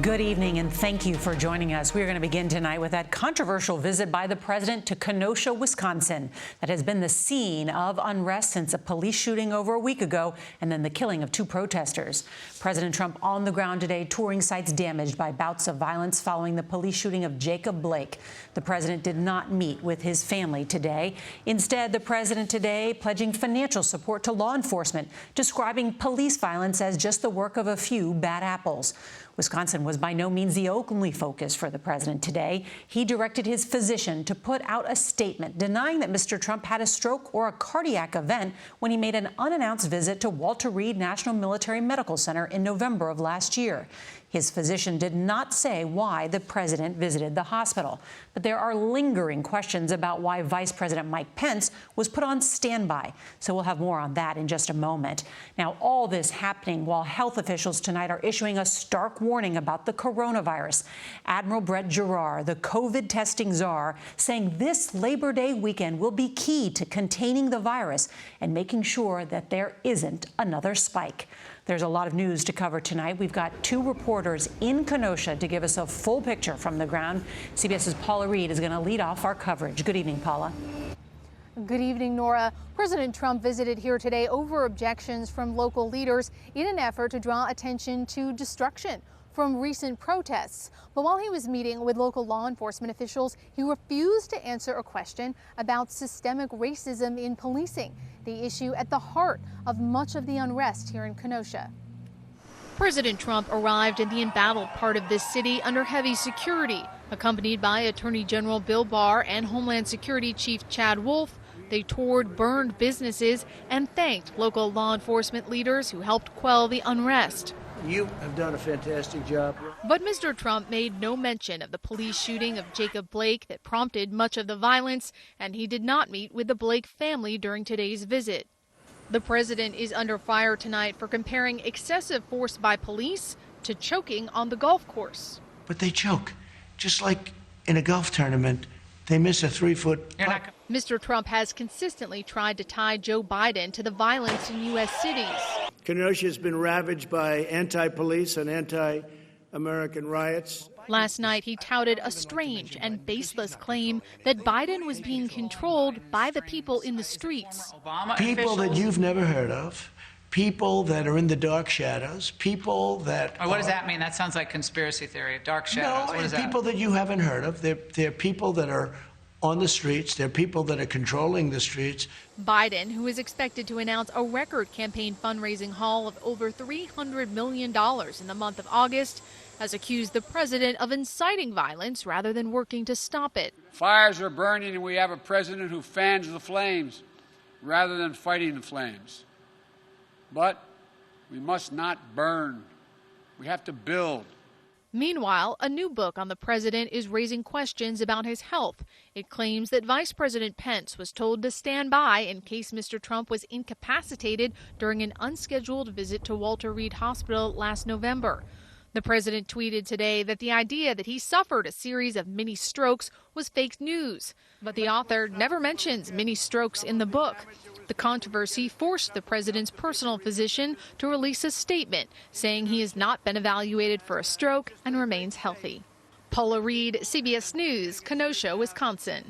Good evening, and thank you for joining us. We're going to begin tonight with that controversial visit by the president to Kenosha, Wisconsin, that has been the scene of unrest since a police shooting over a week ago and then the killing of 2 protesters. President Trump on the ground today, touring sites damaged by bouts of violence following the police shooting of Jacob Blake. The president did not meet with his family today. Instead, the president today pledging financial support to law enforcement, describing police violence as just the work of a few bad apples. Wisconsin was by no means the only focus for the president today. He directed his physician to put out a statement denying that Mr. Trump had a stroke or a cardiac event when he made an unannounced visit to Walter Reed National Military Medical Center in November of last year. His physician did not say why the president visited the hospital. But there are lingering questions about why Vice President Mike Pence was put on standby. So we'll have more on that in just a moment. Now, all this happening while health officials tonight are issuing a stark warning about the coronavirus. Admiral Brett Giroir, the COVID testing czar, saying this Labor Day weekend will be key to containing the virus and making sure that there isn't another spike. There's a lot of news to cover tonight. We've got 2 reporters in Kenosha to give us a full picture from the ground. CBS's Paula Reid is going to lead off our coverage. Good evening, Paula. Good evening, Nora. President Trump visited here today over objections from local leaders in an effort to draw attention to destruction from recent protests. But while he was meeting with local law enforcement officials, he refused to answer a question about systemic racism in policing, the issue at the heart of much of the unrest here in Kenosha. President Trump arrived in the embattled part of this city under heavy security, accompanied by Attorney General Bill Barr and Homeland Security Chief Chad Wolf. They toured burned businesses and thanked local law enforcement leaders who helped quell the unrest. You have done a fantastic job. But Mr. Trump made no mention of the police shooting of Jacob Blake that prompted much of the violence, and he did not meet with the Blake family during today's visit. The president is under fire tonight for comparing excessive force by police to choking on the golf course. But they choke, just like in a golf tournament. They miss a 3-foot putt. Mr. Trump has consistently tried to tie Joe Biden to the violence in U.S. cities. Kenosha has been ravaged by anti-police and anti-American riots. Last night, he touted a strange and baseless claim that Biden was being controlled by the people in the streets. People that you've never heard of, people that are in the dark shadows, people that What does that mean? That sounds like conspiracy theory, dark shadows. No, what is people that you haven't heard of. They're people that are on the streets. They're people that are controlling the streets. Biden, who is expected to announce a record campaign fundraising haul of over $300 million in the month of August, has accused the president of inciting violence rather than working to stop it. Fires are burning, and we have a president who fans the flames rather than fighting the flames. But we must not burn. We have to build. Meanwhile, a new book on the president is raising questions about his health. It claims that Vice President Pence was told to stand by in case Mr. Trump was incapacitated during an unscheduled visit to Walter Reed Hospital last November. The president tweeted today that the idea that he suffered a series of mini strokes was fake news, but the author never mentions mini strokes in the book. The controversy forced the president's personal physician to release a statement saying he has not been evaluated for a stroke and remains healthy. Paula Reid, CBS News, Kenosha, Wisconsin.